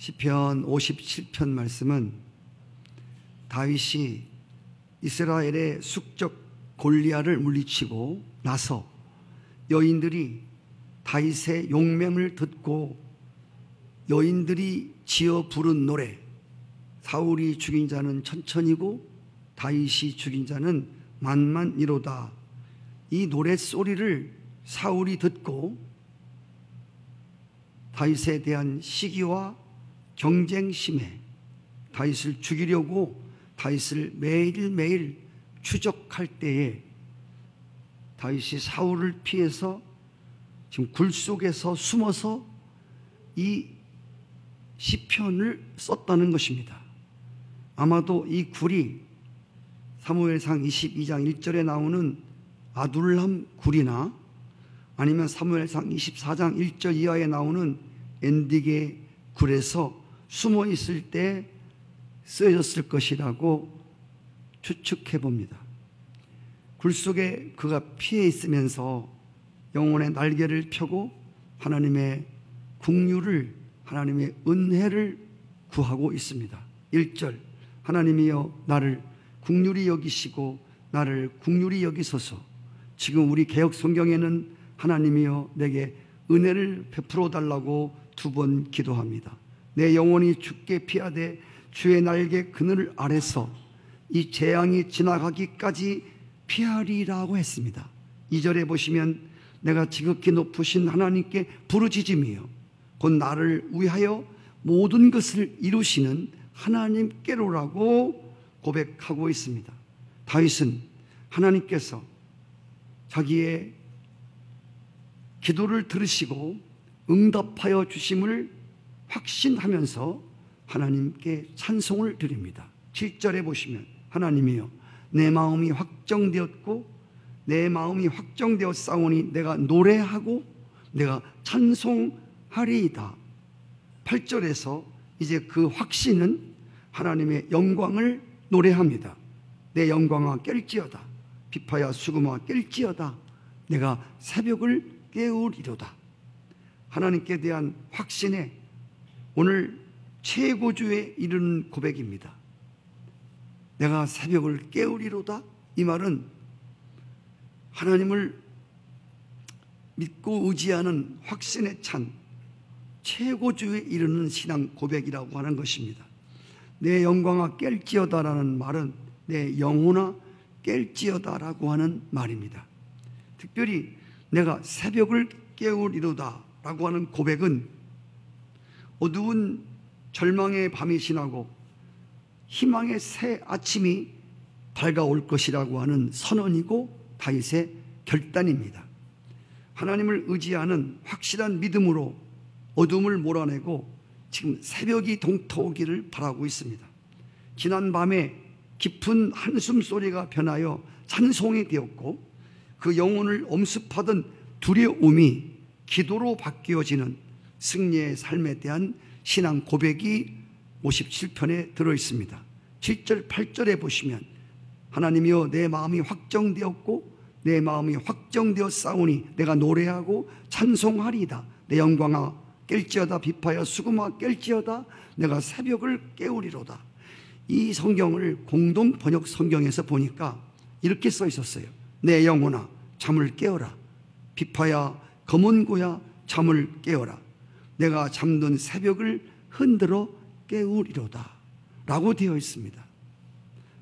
시편 57편 말씀은 다윗이 이스라엘의 숙적 골리앗을 물리치고 나서 여인들이 다윗의 용맹을 듣고 여인들이 지어 부른 노래, 사울이 죽인 자는 천천히고 다윗이 죽인 자는 만만이로다. 이 노랫소리를 사울이 듣고 다윗에 대한 시기와 경쟁심에 다윗을 죽이려고 다윗을 매일매일 추적할 때에 다윗이 사울을 피해서 지금 굴 속에서 숨어서 이 시편을 썼다는 것입니다. 아마도 이 굴이 사무엘상 22장 1절에 나오는 아둘람 굴이나 아니면 사무엘상 24장 1절 이하에 나오는 엔디게 굴에서 숨어 있을 때 쓰여졌을 것이라고 추측해 봅니다. 굴 속에 그가 피해 있으면서 영혼의 날개를 펴고 하나님의 긍휼을, 하나님의 은혜를 구하고 있습니다. 1절, 하나님이여 나를 긍휼히 여기시고 나를 긍휼히 여기소서. 지금 우리 개역 성경에는 하나님이여 내게 은혜를 베풀어 달라고 2번 기도합니다. 내 영혼이 죽게 피하되 주의 날개 그늘 아래서 이 재앙이 지나가기까지 피하리라고 했습니다. 2절에 보시면 내가 지극히 높으신 하나님께 부르짖으며 곧 나를 위하여 모든 것을 이루시는 하나님께로라고 고백하고 있습니다. 다윗은 하나님께서 자기의 기도를 들으시고 응답하여 주심을 확신하면서 하나님께 찬송을 드립니다. 7절에 보시면 하나님이여 내 마음이 확정되었고 내 마음이 확정되어 싸우니 내가 노래하고 내가 찬송하리이다. 8절에서 이제 그 확신은 하나님의 영광을 노래합니다. 내 영광아 깰지어다. 비파야 수금아 깰지어다. 내가 새벽을 깨우리로다. 하나님께 대한 확신에 오늘 최고조에 이르는 고백입니다. 내가 새벽을 깨우리로다. 이 말은 하나님을 믿고 의지하는 확신에 찬 최고조에 이르는 신앙 고백이라고 하는 것입니다. 내 영광아 깰지어다라는 말은 내 영혼아 깰지어다라고 하는 말입니다. 특별히 내가 새벽을 깨우리로다 라고 하는 고백은 어두운 절망의 밤이 지나고 희망의 새 아침이 밝아올 것이라고 하는 선언이고 다윗의 결단입니다. 하나님을 의지하는 확실한 믿음으로 어둠을 몰아내고 지금 새벽이 동터오기를 바라고 있습니다. 지난 밤에 깊은 한숨 소리가 변하여 찬송이 되었고 그 영혼을 엄습하던 두려움이 기도로 바뀌어지는 승리의 삶에 대한 신앙 고백이 57편에 들어있습니다. 7절 8절에 보시면 하나님이여 내 마음이 확정되었고 내 마음이 확정되어 싸우니 내가 노래하고 찬송하리이다. 내 영광아 깰지어다. 비파여 수금아 깰지어다. 내가 새벽을 깨우리로다. 이 성경을 공동 번역 성경에서 보니까 이렇게 써 있었어요. 내 영혼아 잠을 깨어라. 비파야 검은고야 잠을 깨어라. 내가 잠든 새벽을 흔들어 깨우리로다 라고 되어 있습니다.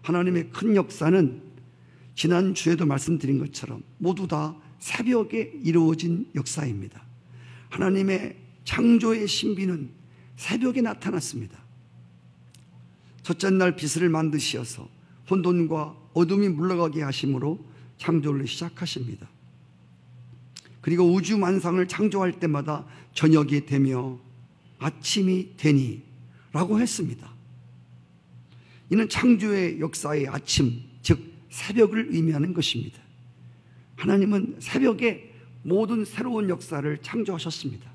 하나님의 큰 역사는 지난주에도 말씀드린 것처럼 모두 다 새벽에 이루어진 역사입니다. 하나님의 창조의 신비는 새벽에 나타났습니다. 첫째 날 빛을 만드시어서 혼돈과 어둠이 물러가게 하심으로 창조를 시작하십니다. 그리고 우주 만상을 창조할 때마다 저녁이 되며 아침이 되니 라고 했습니다. 이는 창조의 역사의 아침, 즉 새벽을 의미하는 것입니다. 하나님은 새벽에 모든 새로운 역사를 창조하셨습니다.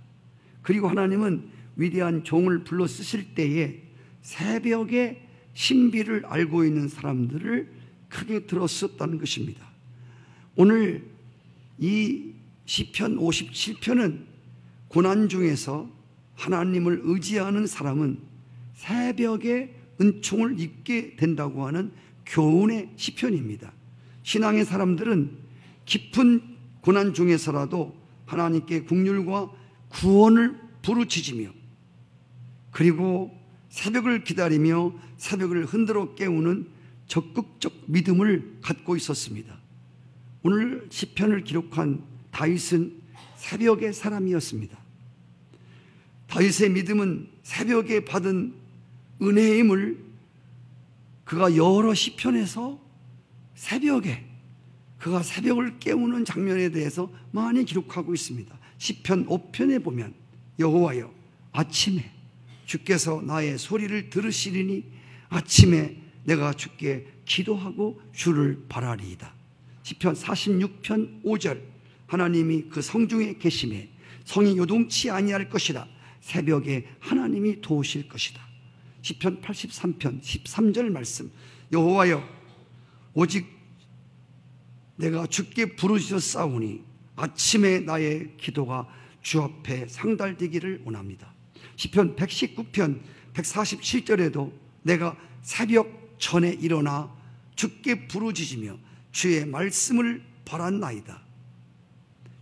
그리고 하나님은 위대한 종을 불러 쓰실 때에 새벽의 신비를 알고 있는 사람들을 크게 들었었다는 것입니다. 오늘 이 시편 57편은 고난 중에서 하나님을 의지하는 사람은 새벽에 은총을 입게 된다고 하는 교훈의 시편입니다. 신앙의 사람들은 깊은 고난 중에서라도 하나님께 긍휼과 구원을 부르짖으며, 그리고 새벽을 기다리며 새벽을 흔들어 깨우는 적극적 믿음을 갖고 있었습니다. 오늘 시편을 기록한 다윗은 새벽의 사람이었습니다. 다윗의 믿음은 새벽에 받은 은혜의 힘을 그가 여러 시편에서 새벽에 그가 새벽을 깨우는 장면에 대해서 많이 기록하고 있습니다. 시편 5편에 보면 여호와여 아침에 주께서 나의 소리를 들으시리니 아침에 내가 주께 기도하고 주를 바라리이다. 시편 46편 5절 하나님이 그 성중에 계심에 성이 요동치 아니할 것이라 새벽에 하나님이 도우실 것이다. 시편 83편 13절 말씀 여호와여 오직 내가 주께 부르짖었사오니 아침에 나의 기도가 주 앞에 상달되기를 원합니다. 시편 119편 147절에도 내가 새벽 전에 일어나 주께 부르짖으며 주의 말씀을 바랐나이다.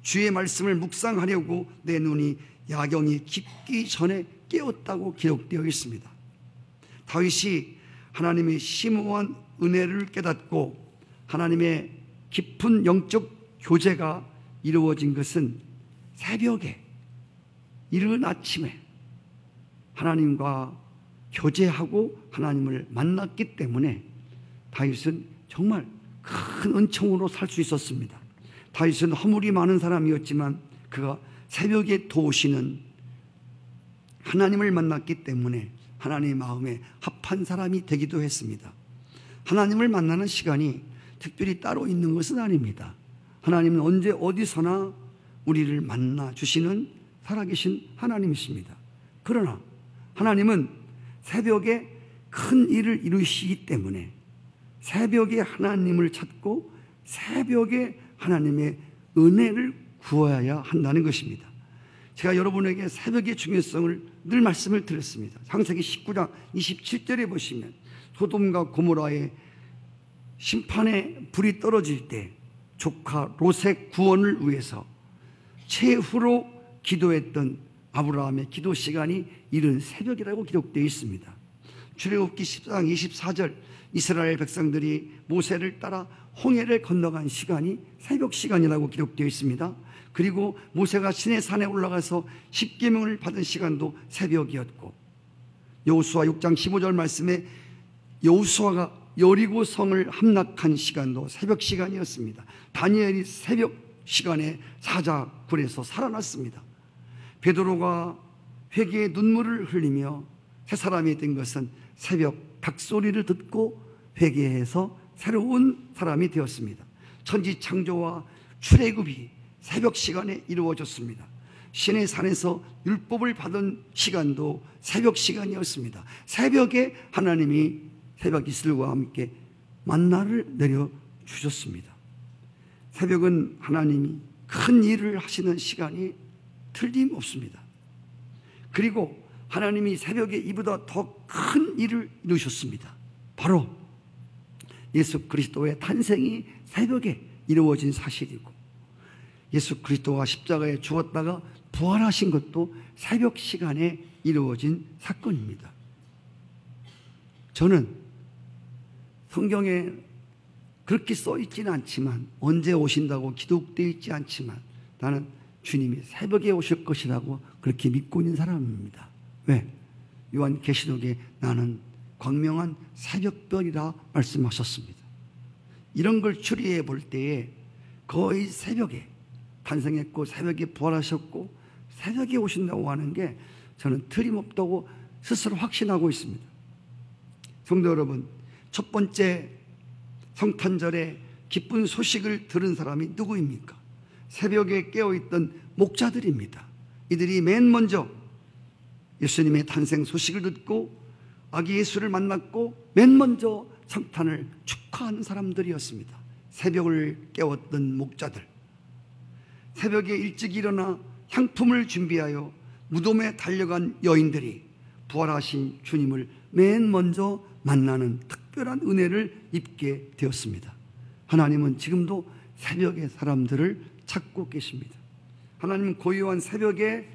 주의 말씀을 묵상하려고 내 눈이 야경이 깊기 전에 깨었다고 기록되어 있습니다. 다윗이 하나님의 심오한 은혜를 깨닫고 하나님의 깊은 영적 교제가 이루어진 것은 새벽에, 이른 아침에 하나님과 교제하고 하나님을 만났기 때문에 다윗은 정말 큰 은총으로 살 수 있었습니다. 다윗은 허물이 많은 사람이었지만 그가 새벽에 도우시는 하나님을 만났기 때문에 하나님의 마음에 합한 사람이 되기도 했습니다. 하나님을 만나는 시간이 특별히 따로 있는 것은 아닙니다. 하나님은 언제 어디서나 우리를 만나 주시는 살아계신 하나님이십니다. 그러나 하나님은 새벽에 큰 일을 이루시기 때문에 새벽에 하나님을 찾고 새벽에 하나님의 은혜를 구해야 한다는 것입니다. 제가 여러분에게 새벽의 중요성을 늘 말씀을 드렸습니다. 창세기 19장 27절에 보시면 소돔과 고모라의 심판의 불이 떨어질 때 조카 롯의 구원을 위해서 최후로 기도했던 아브라함의 기도 시간이 이른 새벽이라고 기록되어 있습니다. 출애굽기 14장 24절 이스라엘 백성들이 모세를 따라 홍해를 건너간 시간이 새벽 시간이라고 기록되어 있습니다. 그리고 모세가 시내산에 올라가서 십계명을 받은 시간도 새벽이었고, 여호수아 6장 15절 말씀에 여호수아가 여리고 성을 함락한 시간도 새벽 시간이었습니다. 다니엘이 새벽 시간에 사자굴에서 살아났습니다. 베드로가 회개의 눈물을 흘리며 새 사람이 된 것은 새벽 닭소리를 듣고 회개해서 새로운 사람이 되었습니다. 천지 창조와 출애굽이 새벽 시간에 이루어졌습니다. 신의 산에서 율법을 받은 시간도 새벽 시간이었습니다. 새벽에 하나님이 새벽 이슬과 함께 만나를 내려주셨습니다. 새벽은 하나님이 큰 일을 하시는 시간이 틀림없습니다. 그리고 하나님이 새벽에 이보다 더 큰 일을 이루셨습니다. 바로 예수 그리스도의 탄생이 새벽에 이루어진 사실이고, 예수 그리스도가 십자가에 죽었다가 부활하신 것도 새벽 시간에 이루어진 사건입니다. 저는 성경에 그렇게 써 있지는 않지만, 언제 오신다고 기록되어 있지 않지만, 나는 주님이 새벽에 오실 것이라고 그렇게 믿고 있는 사람입니다. 왜? 요한계시록에 나는 광명한 새벽별이라 말씀하셨습니다. 이런 걸 추리해 볼 때에 거의 새벽에 탄생했고 새벽에 부활하셨고 새벽에 오신다고 하는 게 저는 틀림없다고 스스로 확신하고 있습니다. 성도 여러분, 첫 번째 성탄절에 기쁜 소식을 들은 사람이 누구입니까? 새벽에 깨어있던 목자들입니다. 이들이 맨 먼저 예수님의 탄생 소식을 듣고 아기 예수를 만났고 맨 먼저 성탄을 축하하는 사람들이었습니다. 새벽을 깨웠던 목자들, 새벽에 일찍 일어나 향품을 준비하여 무덤에 달려간 여인들이 부활하신 주님을 맨 먼저 만나는 특별한 은혜를 입게 되었습니다. 하나님은 지금도 새벽의 사람들을 찾고 계십니다. 하나님은 고요한 새벽에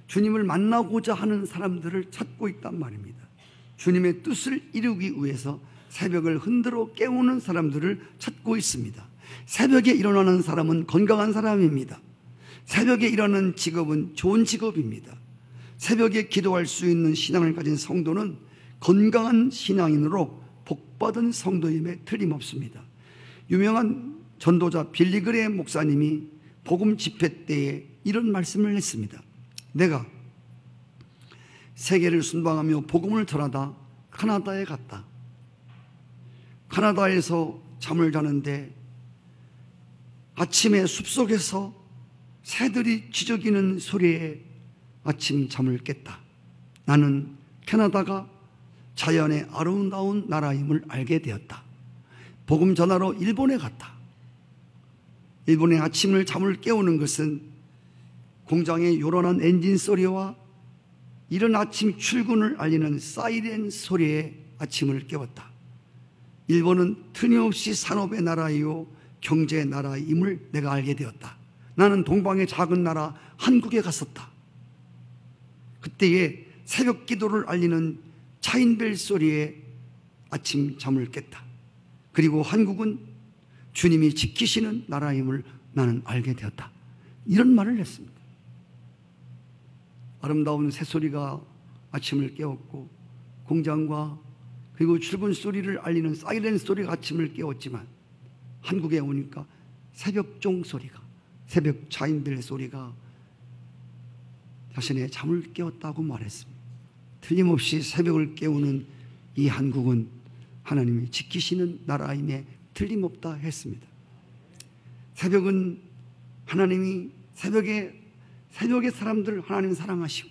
주님을 만나고자 하는 사람들을 찾고 있단 말입니다. 주님의 뜻을 이루기 위해서 새벽을 흔들어 깨우는 사람들을 찾고 있습니다. 새벽에 일어나는 사람은 건강한 사람입니다. 새벽에 일어나는 직업은 좋은 직업입니다. 새벽에 기도할 수 있는 신앙을 가진 성도는 건강한 신앙인으로 복받은 성도임에 틀림없습니다. 유명한 전도자 빌리그레 목사님이 복음 집회 때에 이런 말씀을 했습니다. 내가 세계를 순방하며 복음을 전하다 캐나다에 갔다. 캐나다에서 잠을 자는데 아침에 숲속에서 새들이 지저귀는 소리에 아침 잠을 깼다. 나는 캐나다가 자연의 아름다운 나라임을 알게 되었다. 복음 전하러 일본에 갔다. 일본의 아침을 잠을 깨우는 것은 공장의 요란한 엔진 소리와 이른 아침 출근을 알리는 사이렌 소리에 아침을 깨웠다. 일본은 틀림없이 산업의 나라이요 경제의 나라임을 내가 알게 되었다. 나는 동방의 작은 나라 한국에 갔었다. 그때에 새벽 기도를 알리는 차인벨 소리에 아침 잠을 깼다. 그리고 한국은 주님이 지키시는 나라임을 나는 알게 되었다. 이런 말을 했습니다. 아름다운 새소리가 아침을 깨웠고 공장과 그리고 출근 소리를 알리는 사이렌 소리가 아침을 깨웠지만 한국에 오니까 새벽종 소리가, 새벽 차인벨 소리가 자신의 잠을 깨웠다고 말했습니다. 틀림없이 새벽을 깨우는 이 한국은 하나님이 지키시는 나라임에 틀림없다 했습니다. 새벽은 하나님이 새벽의 사람들을 하나님 사랑하시고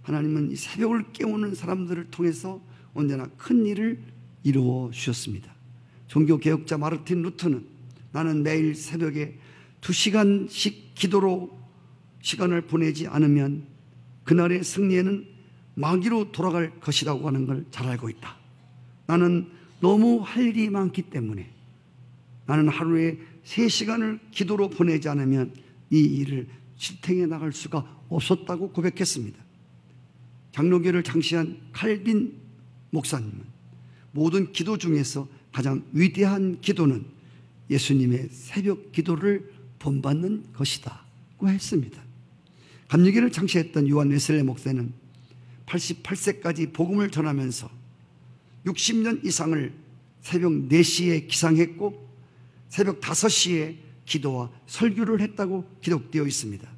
하나님은 이 새벽을 깨우는 사람들을 통해서 언제나 큰 일을 이루어 주셨습니다. 종교개혁자 마르틴 루터는 나는 매일 새벽에 2시간씩 기도로 시간을 보내지 않으면 그날의 승리에는 마귀로 돌아갈 것이라고 하는 걸 잘 알고 있다. 나는 너무 할 일이 많기 때문에 나는 하루에 3시간을 기도로 보내지 않으면 이 일을 실행해 나갈 수가 없었다고 고백했습니다. 장로교를 창시한 칼빈 목사님은 모든 기도 중에서 가장 위대한 기도는 예수님의 새벽 기도를 본받는 것이다고 했습니다. 감리교를 창시했던 요한 웨슬레 목사는 88세까지 복음을 전하면서 60년 이상을 새벽 4시에 기상했고 새벽 5시에 기도와 설교를 했다고 기록되어 있습니다.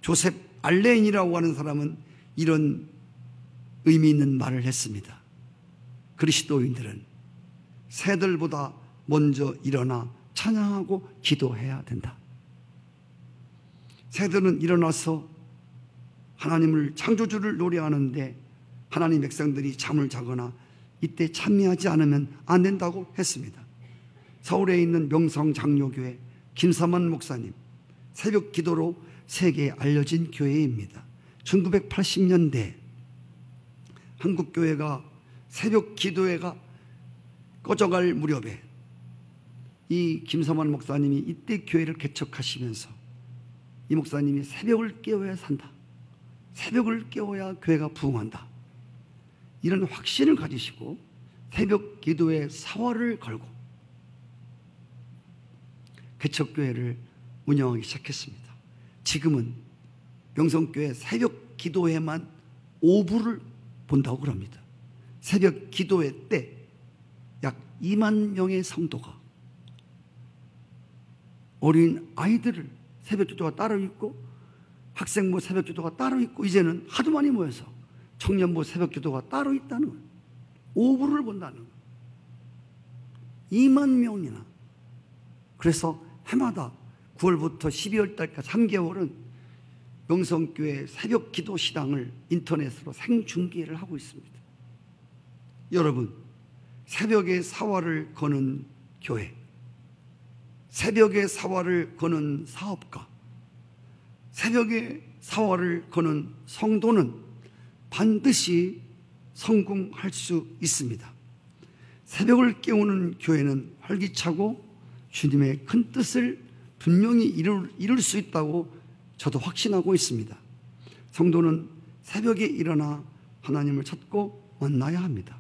조셉 알레인이라고 하는 사람은 이런 의미 있는 말을 했습니다. 그리스도인들은 새들보다 먼저 일어나 찬양하고 기도해야 된다. 새들은 일어나서 하나님을 창조주를 노래하는데 하나님 백성들이 잠을 자거나 이때 참여하지 않으면 안 된다고 했습니다. 서울에 있는 명성장로교회 김삼환 목사님, 새벽 기도로 세계에 알려진 교회입니다. 1980년대 한국교회가 새벽 기도회가 꺼져갈 무렵에 이 김삼환 목사님이 이때 교회를 개척하시면서 이 목사님이 새벽을 깨워야 산다, 새벽을 깨워야 교회가 부흥한다, 이런 확신을 가지시고 새벽 기도의 사활을 걸고 개척교회를 운영하기 시작했습니다. 지금은 명성교회 새벽 기도회만 5부를 본다고 그럽니다. 새벽 기도회 때 약 2만 명의 성도가 어린 아이들을 새벽 기도가 따로 있고 학생부 새벽 기도가 따로 있고 이제는 하도 많이 모여서 청년부 새벽 기도가 따로 있다는 거예요. 5부를 본다는 거예요. 2만 명이나. 그래서 해마다 9월부터 12월 달까지 3개월은 명성교회 새벽 기도 시당을 인터넷으로 생중계를 하고 있습니다. 여러분, 새벽의 사활을 거는 교회, 새벽의 사활을 거는 사업가, 새벽의 사활을 거는 성도는 반드시 성공할 수 있습니다. 새벽을 깨우는 교회는 활기차고 주님의 큰 뜻을 분명히 이룰 수 있다고 저도 확신하고 있습니다. 성도는 새벽에 일어나 하나님을 찾고 만나야 합니다.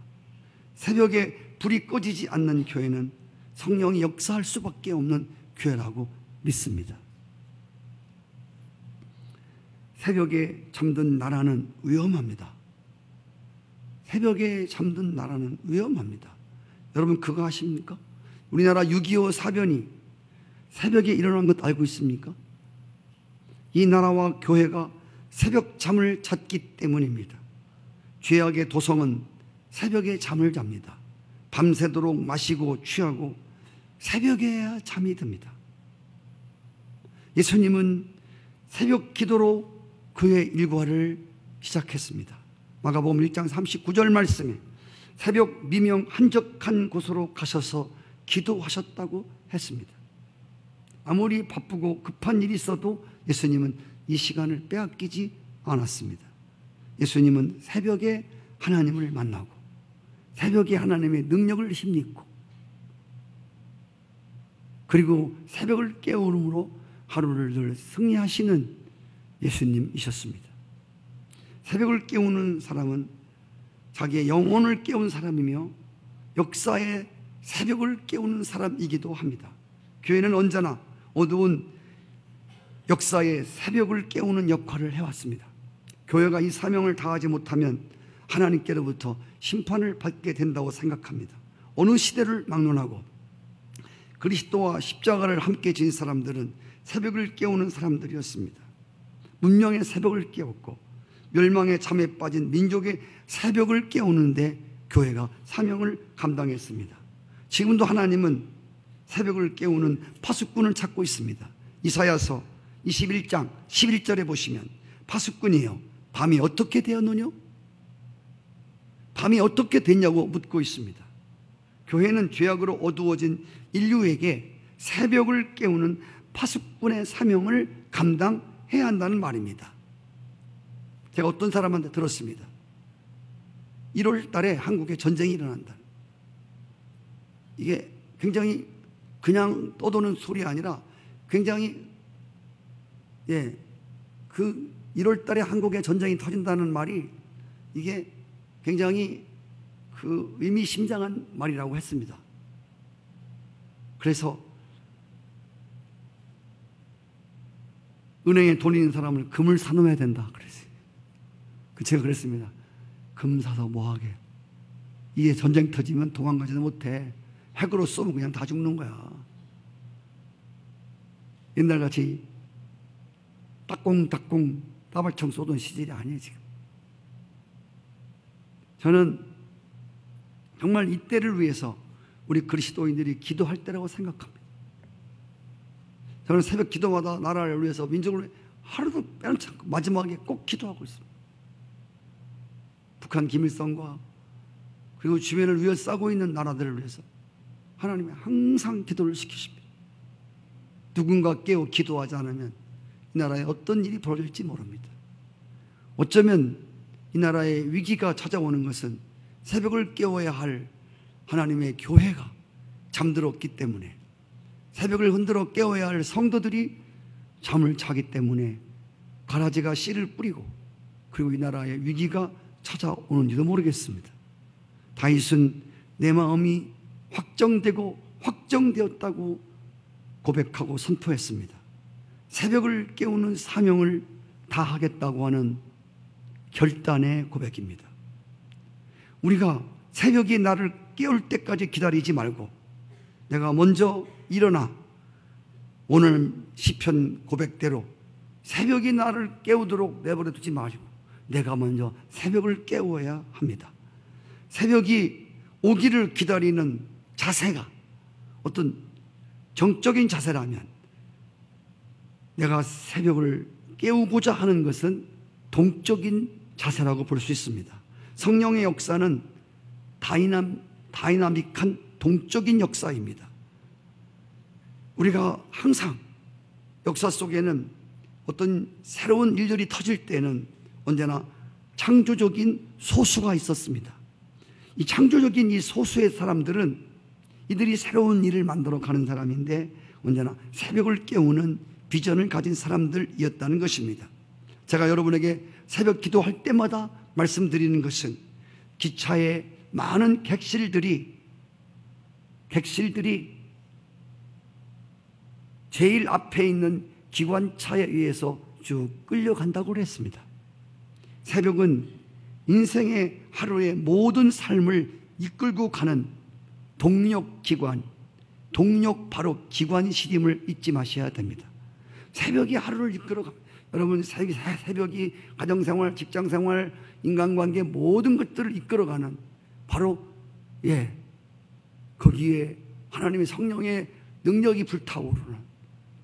새벽에 불이 꺼지지 않는 교회는 성령이 역사할 수밖에 없는 교회라고 믿습니다. 새벽에 잠든 나라는 위험합니다. 새벽에 잠든 나라는 위험합니다. 여러분 그거 아십니까? 우리나라 6.25 사변이 새벽에 일어난 것 알고 있습니까? 이 나라와 교회가 새벽 잠을 잤기 때문입니다. 죄악의 도성은 새벽에 잠을 잡니다. 밤새도록 마시고 취하고 새벽에야 잠이 듭니다. 예수님은 새벽 기도로 그의 일과를 시작했습니다. 마가복음 1장 39절 말씀에 새벽 미명 한적한 곳으로 가셔서 기도하셨다고 했습니다. 아무리 바쁘고 급한 일이 있어도 예수님은 이 시간을 빼앗기지 않았습니다. 예수님은 새벽에 하나님을 만나고 새벽에 하나님의 능력을 힘입고 그리고 새벽을 깨우므로 하루를 늘 승리하시는 예수님이셨습니다. 새벽을 깨우는 사람은 자기의 영혼을 깨운 사람이며 역사의 새벽을 깨우는 사람이기도 합니다. 교회는 언제나 어두운 역사의 새벽을 깨우는 역할을 해왔습니다. 교회가 이 사명을 다하지 못하면 하나님께로부터 심판을 받게 된다고 생각합니다. 어느 시대를 막론하고 그리스도와 십자가를 함께 진 사람들은 새벽을 깨우는 사람들이었습니다. 문명의 새벽을 깨웠고 멸망의 잠에 빠진 민족의 새벽을 깨우는데 교회가 사명을 감당했습니다. 지금도 하나님은 새벽을 깨우는 파수꾼을 찾고 있습니다. 이사야서 21장 11절에 보시면 파수꾼이여 밤이 어떻게 되었느냐? 밤이 어떻게 됐냐고 묻고 있습니다. 교회는 죄악으로 어두워진 인류에게 새벽을 깨우는 파수꾼의 사명을 감당해야 한다는 말입니다. 제가 어떤 사람한테 들었습니다. 1월 달에 한국에 전쟁이 일어난다. 이게 굉장히 그냥 떠도는 소리 아니라 굉장히 그 1월 달에 한국에 전쟁이 터진다는 말이 이게 굉장히 그 의미심장한 말이라고 했습니다. 그래서 은행에 돈 있는 사람은 금을 사놓아야 된다 그랬어요. 제가 그랬습니다. 금 사서 뭐하게? 이게 전쟁 터지면 도망가지도 못해. 핵으로 쏘면 그냥 다 죽는 거야. 옛날같이 따꽁따꽁 따발총 쏘던 시절이 아니에요 지금. 저는 정말 이때를 위해서 우리 그리스도인들이 기도할 때라고 생각합니다. 저는 새벽 기도마다 나라를 위해서 민족을 위해 하루도 빼놓지 않고 마지막에 꼭 기도하고 있습니다. 북한 김일성과 그리고 주변을 위협싸고 있는 나라들을 위해서 하나님이 항상 기도를 시키십니다. 누군가 깨워 기도하지 않으면 이 나라에 어떤 일이 벌어질지 모릅니다. 어쩌면 이 나라에 위기가 찾아오는 것은 새벽을 깨워야 할 하나님의 교회가 잠들었기 때문에, 새벽을 흔들어 깨워야 할 성도들이 잠을 자기 때문에 가라지가 씨를 뿌리고 그리고 이 나라에 위기가 찾아오는지도 모르겠습니다. 다윗은 내 마음이 확정되고 확정되었다고 고백하고 선포했습니다. 새벽을 깨우는 사명을 다하겠다고 하는 결단의 고백입니다. 우리가 새벽이 나를 깨울 때까지 기다리지 말고 내가 먼저 일어나 오늘 시편 고백대로 새벽이 나를 깨우도록 내버려 두지 마시고 내가 먼저 새벽을 깨워야 합니다. 새벽이 오기를 기다리는 자세가 어떤 정적인 자세라면 내가 새벽을 깨우고자 하는 것은 동적인 자세라고 볼 수 있습니다. 성령의 역사는 다이나믹한 동적인 역사입니다. 우리가 항상 역사 속에는 어떤 새로운 일들이 터질 때는 언제나 창조적인 소수가 있었습니다. 이 창조적인 이 소수의 사람들은 이들이 새로운 일을 만들어 가는 사람인데 언제나 새벽을 깨우는 비전을 가진 사람들이었다는 것입니다. 제가 여러분에게 새벽 기도할 때마다 말씀드리는 것은 기차에 많은 객실들이 제일 앞에 있는 기관차에 의해서 쭉 끌려간다고 그랬습니다. 새벽은 인생의 하루의 모든 삶을 이끌고 가는 동력기관, 바로 기관실임을 잊지 마셔야 됩니다. 새벽이 하루를 이끌어갑니다. 여러분, 새벽이 가정생활, 직장생활, 인간관계 모든 것들을 이끌어가는 바로 거기에 하나님의 성령의 능력이 불타오르는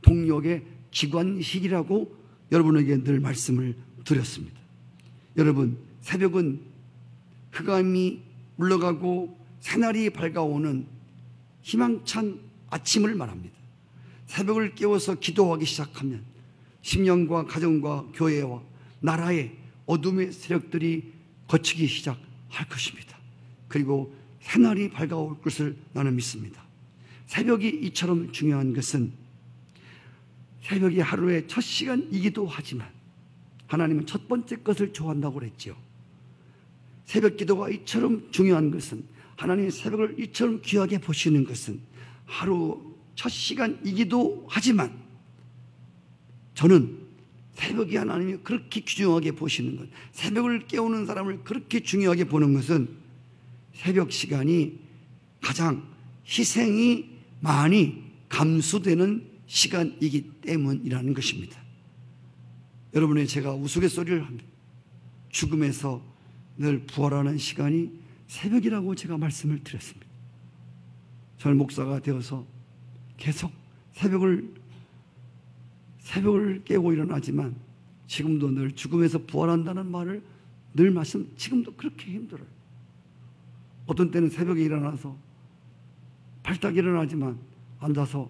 동력의 기관실이라고 여러분에게 늘 말씀을 드렸습니다. 여러분, 새벽은 흑암이 물러가고 새날이 밝아오는 희망찬 아침을 말합니다. 새벽을 깨워서 기도하기 시작하면 심령과 가정과 교회와 나라의 어둠의 세력들이 거치기 시작할 것입니다. 그리고 새날이 밝아올 것을 나는 믿습니다. 새벽이 이처럼 중요한 것은 새벽이 하루의 첫 시간이기도 하지만 하나님은 첫 번째 것을 좋아한다고 그랬죠. 새벽 기도가 이처럼 중요한 것은, 하나님의 새벽을 이처럼 귀하게 보시는 것은 하루 첫 시간이기도 하지만, 저는 새벽이 하나님이 그렇게 중요하게 보시는 것, 새벽을 깨우는 사람을 그렇게 중요하게 보는 것은 새벽 시간이 가장 희생이 많이 감수되는 시간이기 때문이라는 것입니다. 여러분의 제가 우스갯소리를 합니다. 죽음에서 늘 부활하는 시간이 새벽이라고 제가 말씀을 드렸습니다. 저는 목사가 되어서 계속 새벽을 깨고 일어나지만 지금도 늘 죽음에서 부활한다는 말을 늘 지금도 그렇게 힘들어요. 어떤 때는 새벽에 일어나서 발딱 일어나지만 앉아서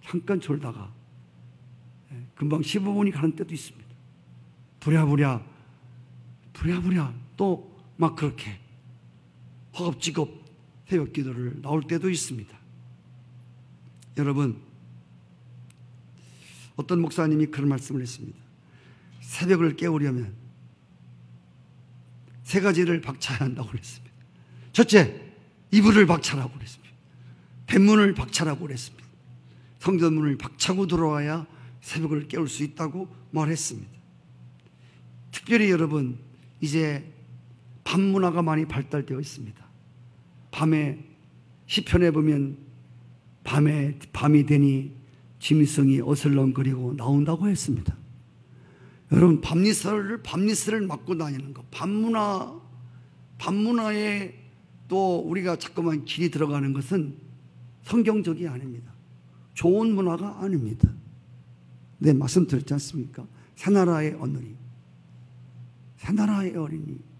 잠깐 졸다가 금방 15분이 가는 때도 있습니다. 부랴부랴 또 막 그렇게 허겁지겁 새벽 기도를 나올 때도 있습니다. 여러분, 어떤 목사님이 그런 말씀을 했습니다. 새벽을 깨우려면 세 가지를 박차야 한다고 그랬습니다. 첫째, 이불을 박차라고 그랬습니다. 뱃문을 박차라고 그랬습니다. 성전문을 박차고 들어와야 새벽을 깨울 수 있다고 말했습니다. 특별히 여러분, 이제 밤 문화가 많이 발달되어 있습니다. 밤에 시편에 보면 밤이 되니 짐승이 어슬렁거리고 나온다고 했습니다. 여러분, 밤니스를 맞고 다니는 것, 밤문화에 또 우리가 자꾸만 길이 들어가는 것은 성경적이 아닙니다. 좋은 문화가 아닙니다. 네, 말씀드렸지 않습니까? 새나라의 어린이,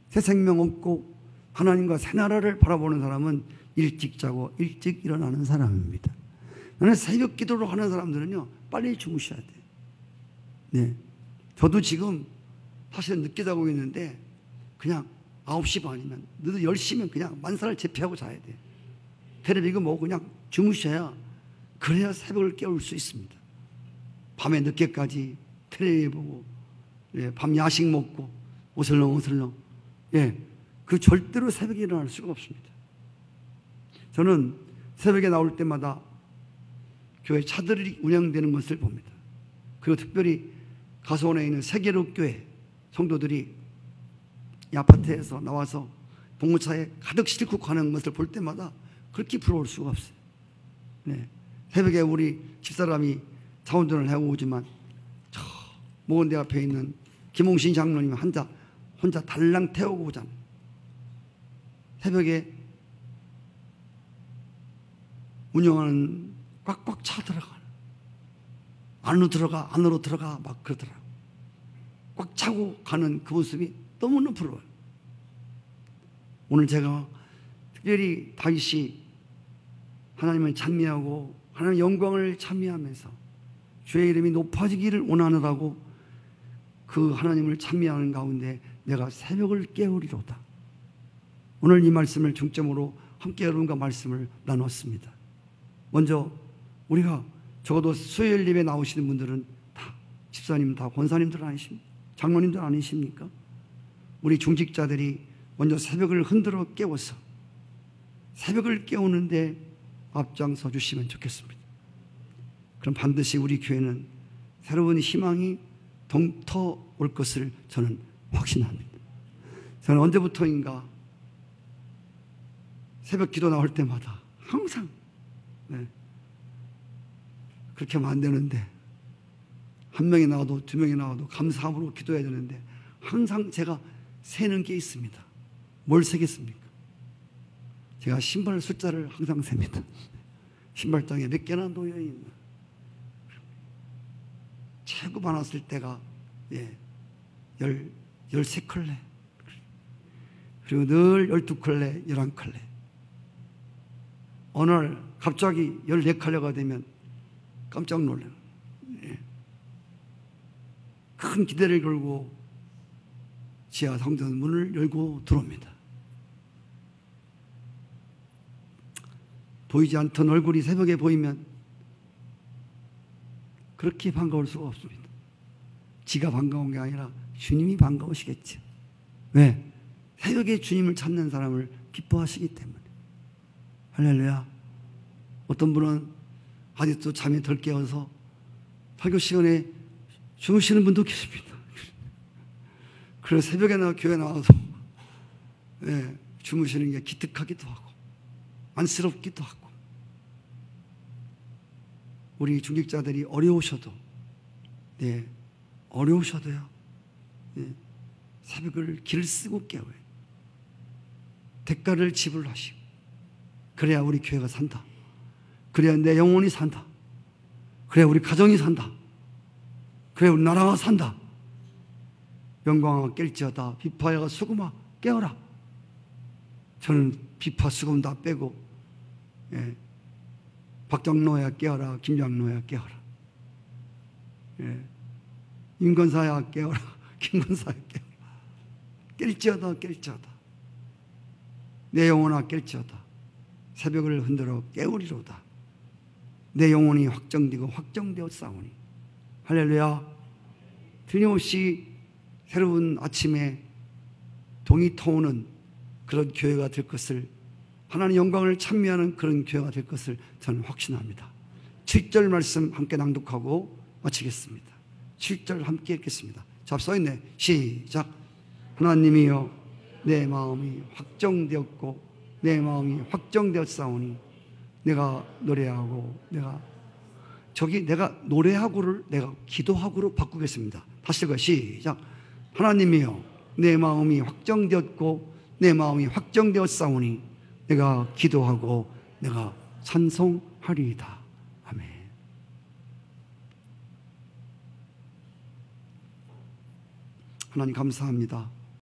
새 생명 얻고 하나님과 새나라를 바라보는 사람은 일찍 자고 일찍 일어나는 사람입니다. 나는 새벽 기도를 하는 사람들은요, 빨리 주무셔야 돼요. 네, 저도 지금 사실 늦게 자고 있는데 그냥 9시 반이면, 늦어 10시면 그냥 만사를 제피하고 자야 돼요. 텔레비전 뭐 그냥 주무셔야, 그래야 새벽을 깨울 수 있습니다. 밤에 늦게까지 텔레비전 보고, 밤 야식 먹고 어슬렁, 그 절대로 새벽에 일어날 수가 없습니다. 저는 새벽에 나올 때마다 교회 차들이 운영되는 것을 봅니다. 그리고 특별히 가서원에 있는 세계로교회 성도들이 이 아파트에서 나와서 봉고차에 가득 싣고 가는 것을 볼 때마다 그렇게 부러울 수가 없어요. 네. 새벽에 우리 집사람이 차 운전을 해오지만 저 먼 데 앞에 있는 김홍신 장로님이 혼자 달랑 태우고 오잖아요. 새벽에 운영하는 꽉꽉 차 들어가는, 안으로 들어가 막 그러더라고요. 꽉 차고 가는 그 모습이 너무너무 부러워요. 오늘 제가 특별히 다윗이 하나님을 찬미하고 하나님의 영광을 찬미하면서 주의 이름이 높아지기를 원하느라고 그 하나님을 찬미하는 가운데 내가 새벽을 깨우리로다. 오늘 이 말씀을 중점으로 함께 여러분과 말씀을 나눴습니다. 먼저 우리가 적어도 수요일 예배 나오시는 분들은 다 집사님, 다 권사님들 아니십니까? 장로님들 아니십니까? 우리 중직자들이 먼저 새벽을 흔들어 깨워서 새벽을 깨우는데 앞장서 주시면 좋겠습니다. 그럼 반드시 우리 교회는 새로운 희망이 동터올 것을 저는 확신합니다. 저는 언제부터인가 새벽 기도 나올 때마다 항상 그렇게 하면 안 되는데, 한 명이 나와도 두 명이 나와도 감사함으로 기도해야 되는데 항상 제가 세는 게 있습니다. 뭘 세겠습니까? 제가 신발 숫자를 항상 셉니다. 신발장에 몇 개나 놓여 있나. 최고 많았을 때가 13컬레, 그리고 늘 12컬레, 11컬레. 어느 날 갑자기 14컬레가 되면 깜짝 놀라요. 큰 기대를 걸고 지하 성전 문을 열고 들어옵니다. 보이지 않던 얼굴이 새벽에 보이면 그렇게 반가울 수가 없습니다. 지가 반가운 게 아니라 주님이 반가우시겠죠. 왜? 새벽에 주님을 찾는 사람을 기뻐하시기 때문에. 할렐루야. 어떤 분은 아직도 잠이 덜 깨어서 설교 시간에 주무시는 분도 계십니다. 그래서 새벽에 교회 나와서 주무시는 게 기특하기도 하고 안쓰럽기도 하고, 우리 중직자들이 어려우셔도요 새벽을 길을 쓰고 깨워요. 대가를 지불하시고, 그래야 우리 교회가 산다. 그래야 내 영혼이 산다. 그래야 우리 가정이 산다. 그래야 우리 나라가 산다. 영광아 깰지어다. 비파야가 수금아 깨어라. 저는 비파 수금 다 빼고 박장로야 깨어라. 김장로야 깨어라. 임건사야 깨어라. 김건사야 깨어라. 깰지어다. 깰지어다. 내 영혼아 깰지어다. 새벽을 흔들어 깨우리로다. 내 영혼이 확정되고 확정되어 싸우니. 할렐루야. 틀림없이 새로운 아침에 동이 터오는 그런 교회가 될 것을, 하나님 영광을 찬미하는 그런 교회가 될 것을 저는 확신합니다. 7절 말씀 함께 낭독하고 마치겠습니다. 7절 함께 읽겠습니다. 자, 써있네. 시작. 하나님이여 내 마음이 확정되었고 내 마음이 확정되었사오니 내가 노래하고 내가 노래하고를 내가 기도하고로 바꾸겠습니다. 다시 읽어요. 시작. 하나님이여 내 마음이 확정되었고 내 마음이 확정되었사오니 내가 기도하고 내가 찬송하리이다. 아멘. 하나님 감사합니다.